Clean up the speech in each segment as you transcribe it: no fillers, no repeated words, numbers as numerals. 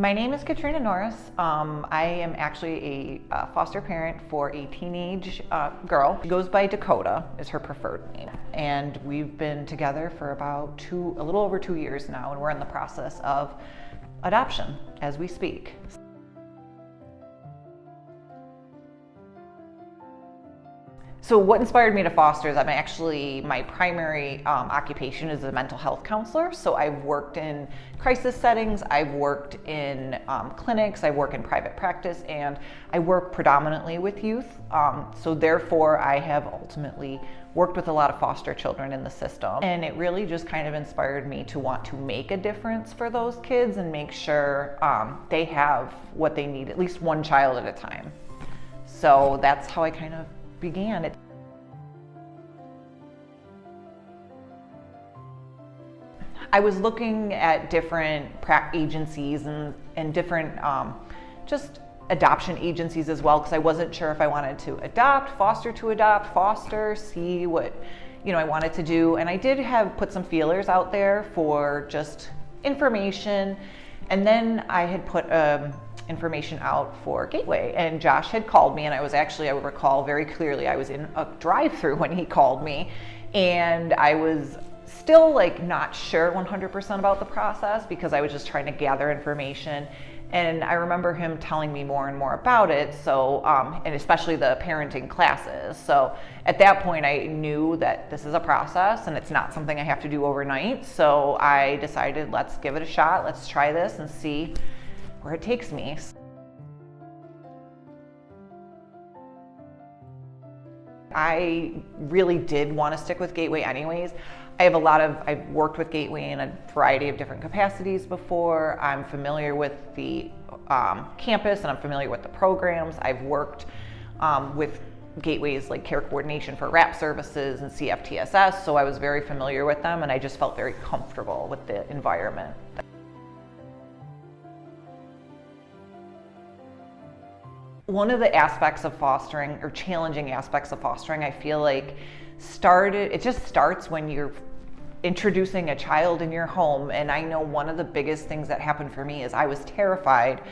My name is Katrina Norris. I am actually a foster parent for a teenage girl. She goes by Dakota, is her preferred name. And we've been together for about a little over 2 years now, and we're in the process of adoption as we speak. So what inspired me to foster is my primary occupation is a mental health counselor. So I've worked in crisis settings, I've worked in clinics, I work in private practice, and I work predominantly with youth. So therefore I have ultimately worked with a lot of foster children in the system. And it really just kind of inspired me to want to make a difference for those kids and make sure they have what they need, at least one child at a time. So that's how I kind of began it. I was looking at different agencies and different just adoption agencies as well, because I wasn't sure if I wanted to adopt, foster, see what I wanted to do. And I did put some feelers out there for just information, and then I had put information out for Gateway, and Josh had called me, and I would recall very clearly, I was in a drive-through when he called me, and I was still not sure 100% about the process because I was just trying to gather information. And I remember him telling me more and more about it, so and especially the parenting classes. So at that point I knew that this is a process and it's not something I have to do overnight. So I decided, let's give it a shot, let's try this and see where it takes me. I really did want to stick with Gateway anyways. I've worked with Gateway in a variety of different capacities before. I'm familiar with the campus and I'm familiar with the programs. I've worked with Gateway's care coordination for RAP services and CFTSS, so I was very familiar with them, and I just felt very comfortable with the environment. One of the aspects of fostering, or challenging aspects of fostering, I feel like it just starts when you're introducing a child in your home. And I know one of the biggest things that happened for me is I was terrified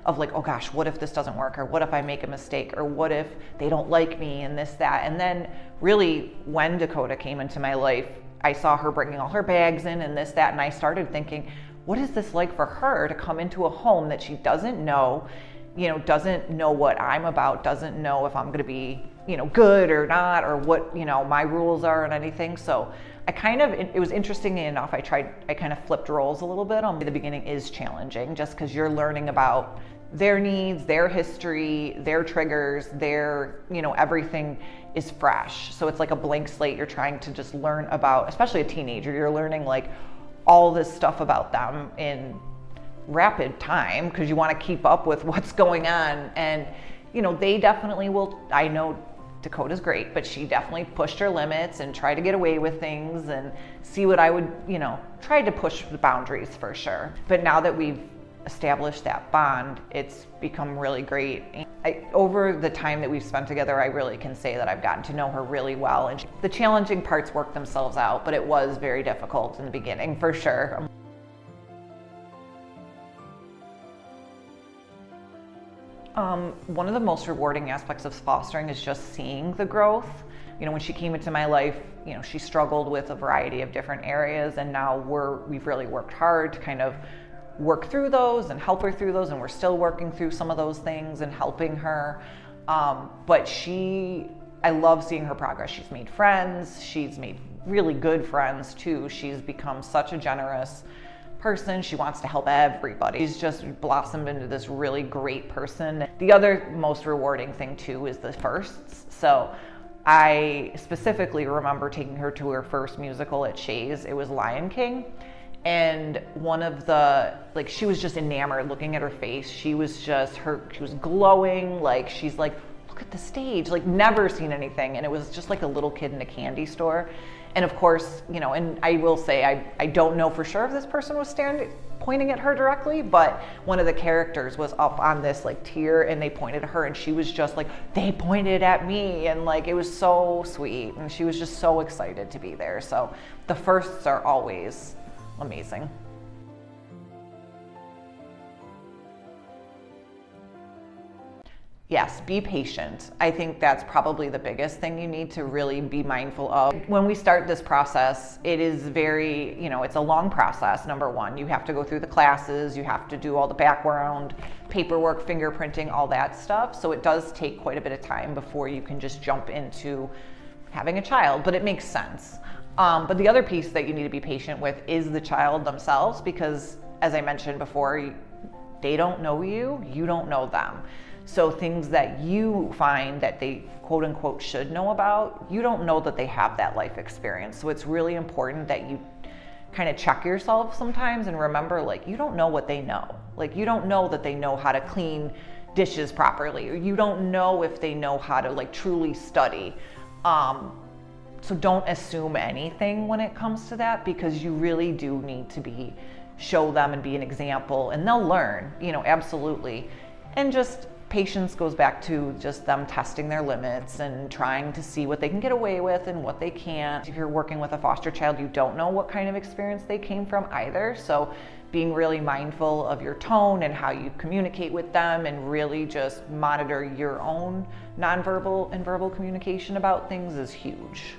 of oh gosh, what if this doesn't work? Or what if I make a mistake? Or what if they don't like me and this, that? And then really when Dakota came into my life, I saw her bringing all her bags in and this, that, and I started thinking, what is this like for her to come into a home that she doesn't know, doesn't know what I'm about, doesn't know if I'm going to be, good or not, or what, my rules are and anything. So it was interesting enough, I kind of flipped roles a little bit. The beginning is challenging just because you're learning about their needs, their history, their triggers, everything is fresh. So it's like a blank slate. You're trying to just learn about, especially a teenager, you're learning all this stuff about them in rapid time because you want to keep up with what's going on. And they definitely will. I know Dakota's great, but she definitely pushed her limits and tried to get away with things and see what I would try to push the boundaries for sure. But now that we've established that bond, it's become really great. Over the time that we've spent together, I really can say that I've gotten to know her really well, and the challenging parts work themselves out, but it was very difficult in the beginning for sure. One of the most rewarding aspects of fostering is just seeing the growth. When she came into my life, she struggled with a variety of different areas, and now we've really worked hard to kind of work through those and help her through those, and we're still working through some of those things and helping her. But I love seeing her progress. She's made friends, she's made really good friends too. She's become such a generous person. She wants to help everybody. She's just blossomed into this really great person. The other most rewarding thing too is the firsts. So I specifically remember taking her to her first musical at Shays. It was Lion King. And she was just enamored looking at her face. She was glowing. She's look at the stage, never seen anything. And it was just like a little kid in a candy store. And of course, and I will say, I don't know for sure if this person was pointing at her directly, but one of the characters was up on this tier and they pointed at her, and she was just they pointed at me, and it was so sweet, and she was just so excited to be there. So the firsts are always amazing. Yes, be patient. I think that's probably the biggest thing you need to really be mindful of. When we start this process, it is very, it's a long process, number one. You have to go through the classes, you have to do all the background, paperwork, fingerprinting, all that stuff. So it does take quite a bit of time before you can just jump into having a child, but it makes sense. But the other piece that you need to be patient with is the child themselves, because as I mentioned before, they don't know you, you don't know them. So things that you find that they quote unquote should know about, you don't know that they have that life experience. So it's really important that you kind of check yourself sometimes and remember, like, you don't know what they know. Like, you don't know that they know how to clean dishes properly, or you don't know if they know how to like truly study. So don't assume anything when it comes to that, because you really do need to show them and be an example, and they'll learn, absolutely. And just patience goes back to just them testing their limits and trying to see what they can get away with and what they can't. If you're working with a foster child, you don't know what kind of experience they came from either. So being really mindful of your tone and how you communicate with them, and really just monitor your own nonverbal and verbal communication about things is huge.